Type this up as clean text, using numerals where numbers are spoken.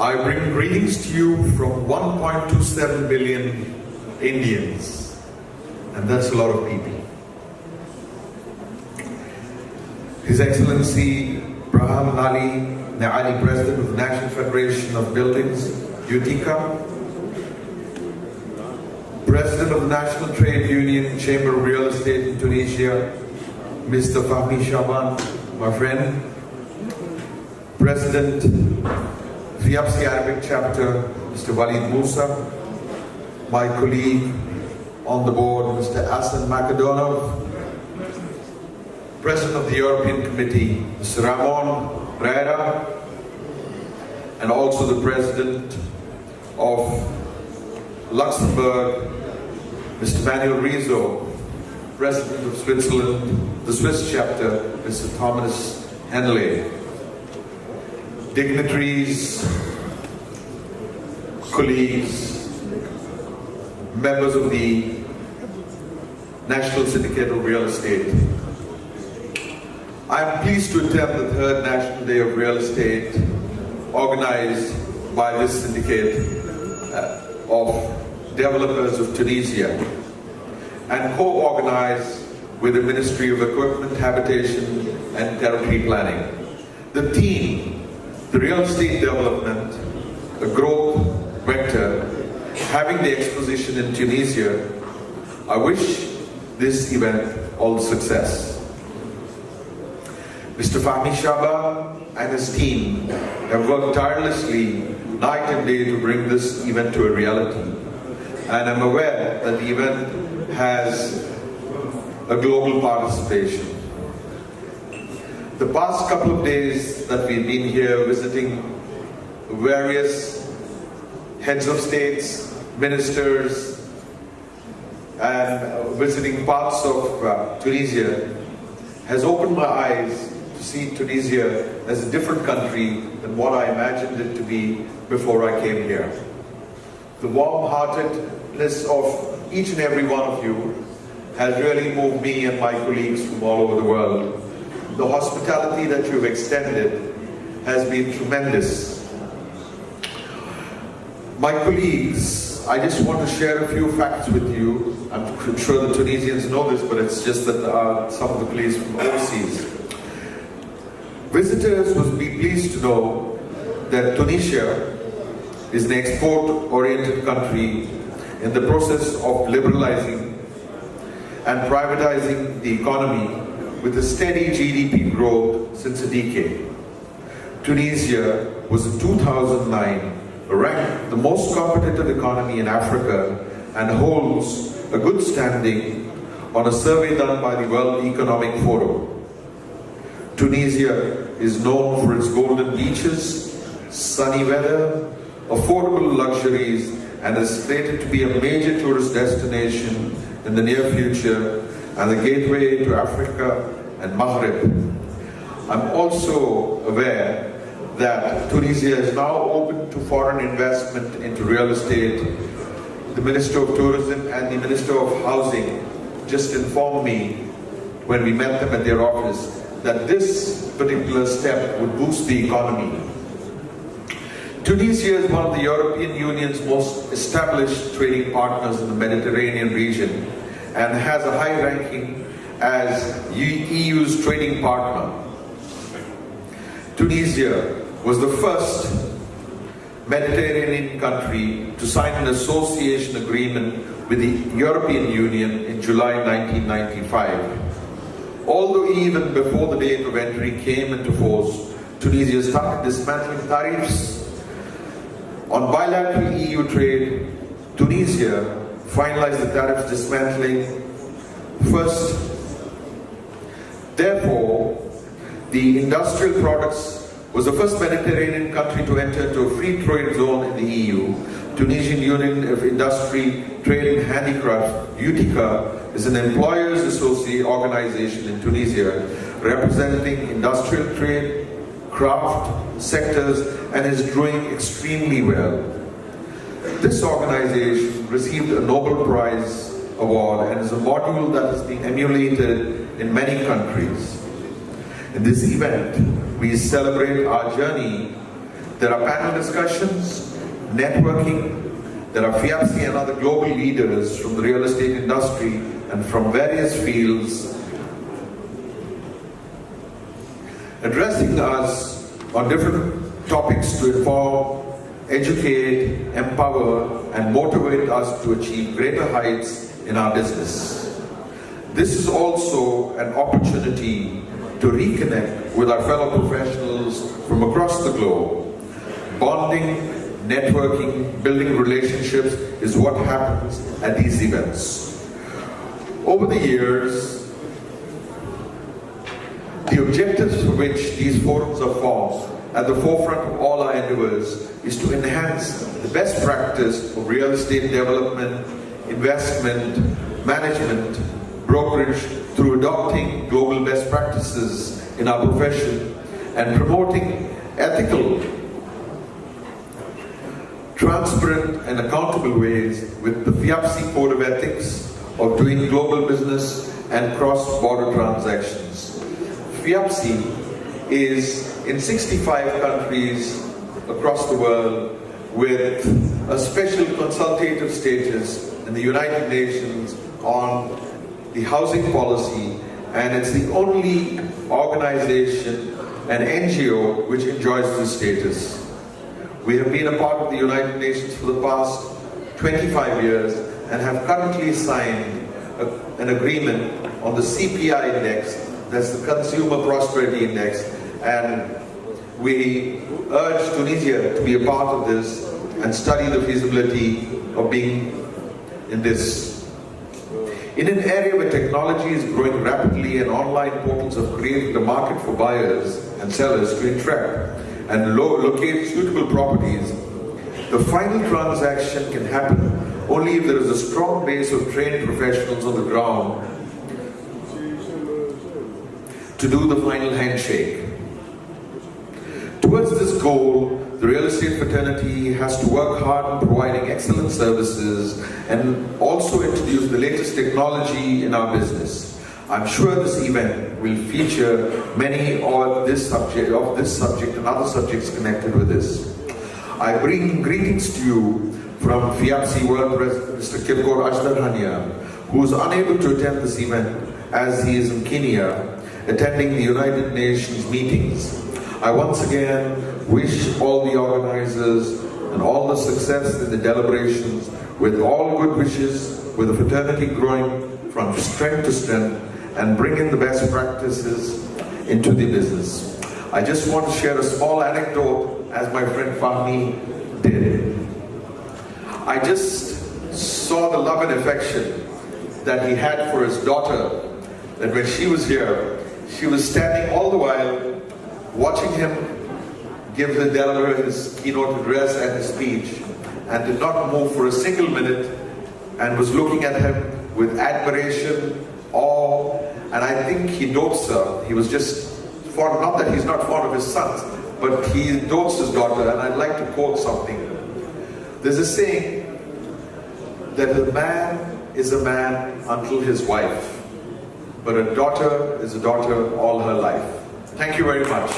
I bring greetings to you from 1.27 billion Indians, and that's a lot of people. His Excellency Braham Naali, President of the National Federation of Buildings, Utica, President of the National Trade Union Chamber of Real Estate in Tunisia, Mr. Fahmi Shaban, my friend, President FIABCI Arabic Chapter, Mr. Walid Musa, my colleague on the board, Mr. Asan Makadonov, President of the European Committee, Mr. Ramon Pereira, and also the President of Luxembourg, Mr. Manuel Rizzo, President of Switzerland, the Swiss chapter, Mr. Thomas Henley, dignitaries, colleagues, members of the National Syndicate of Real Estate. I am pleased to attend the third National Day of Real Estate organized by this syndicate of developers of Tunisia and co-organized with the Ministry of Equipment, Habitation and Territory Planning. The theme, the real estate development, a growth vector, having the exposition in Tunisia, I wish this event all success. Mr. Fahmi Shaban and his team have worked tirelessly night and day to bring this event to a reality. And I'm aware that the event has a global participation. The past couple of days that we've been here visiting various heads of states, ministers, and visiting parts of Tunisia has opened my eyes to see Tunisia as a different country than what I imagined it to be before I came here. The warm-heartedness of each and every one of you has really moved me and my colleagues from all over the world. The hospitality that you've extended has been tremendous. My colleagues, I just want to share a few facts with you. I'm sure the Tunisians know this, but it's just that some of the colleagues from overseas. Visitors will be pleased to know that Tunisia is an export-oriented country in the process of liberalizing and privatizing the economy with a steady GDP growth since a decade. Tunisia was in 2009 ranked the most competitive economy in Africa and holds a good standing on a survey done by the World Economic Forum. Tunisia is known for its golden beaches, sunny weather, affordable luxuries, and is slated to be a major tourist destination in the near future and the gateway to Africa and Maghreb. I'm also aware that Tunisia is now open to foreign investment into real estate. The Minister of Tourism and the Minister of Housing just informed me when we met them at their office that this particular step would boost the economy. Tunisia is one of the European Union's most established trading partners in the Mediterranean region and has a high ranking as EU's trading partner. Tunisia was the first Mediterranean country to sign an association agreement with the European Union in July 1995. Although even before the date of entry came into force, Tunisia started dismantling tariffs on bilateral EU trade. Tunisia finalized the tariffs dismantling first. Therefore, the industrial products was the first Mediterranean country to enter into a free trade zone in the EU. Tunisian Union of Industry, Trade and Handicraft, Utica, is an employers' association organization in Tunisia representing industrial trade, craft sectors, and is doing extremely well. This organization received a Nobel Prize award and is a model that has been emulated in many countries. In this event, we celebrate our journey There are panel discussions, networking. There are FIABCI and other global leaders from the real estate industry and from various fields addressing us on different topics to inform, educate, empower, and motivate us to achieve greater heights in our business. This is also an opportunity to reconnect with our fellow professionals from across the globe. Bonding, networking, building relationships is what happens at these events. Over the years, the objectives for which these forums are formed at the forefront of all our endeavors is to enhance the best practice of real estate development, investment, management, brokerage through adopting global best practices in our profession and promoting ethical, transparent and accountable ways with the FIABCI Code of Ethics of doing global business and cross-border transactions. FIABCI is in 65 countries across the world with a special consultative status in the United Nations on the housing policy, and it's the only organization, an NGO, which enjoys this status. We have been a part of the United Nations for the past 25 years and have currently signed an agreement on the CPI index, that's the Consumer Prosperity Index, and we urge Tunisia to be a part of this and study the feasibility of being in this. In an area where technology is growing rapidly and online portals have created a market for buyers and sellers to interact and locate suitable properties, the final transaction can happen only if there is a strong base of trained professionals on the ground to do the final handshake. Towards this goal, the real estate fraternity has to work hard in providing excellent services and also introduce the latest technology in our business. I'm sure this event will feature many of this subject and other subjects connected with this. I bring greetings to you from FIABCI World President Mr. Kirkor Ajdarhania, who is unable to attend this event as he is in Kenya attending the United Nations meetings. I once again wish all the organizers and all the success in the deliberations with all good wishes, with the fraternity growing from strength to strength and bringing the best practices into the business. I just want to share a small anecdote as my friend Fahmi did. I just saw the love and affection that he had for his daughter, that when she was here, she was standing all the while watching him give the deliverer his keynote address and his speech, and did not move for a single minute and was looking at him with admiration, awe, and I think he dotes her. He was just fond, not that he's not fond of his sons, but he dotes his daughter, and I'd like to quote something. There's a saying that a man is a man until his wife, but a daughter is a daughter all her life. Thank you very much.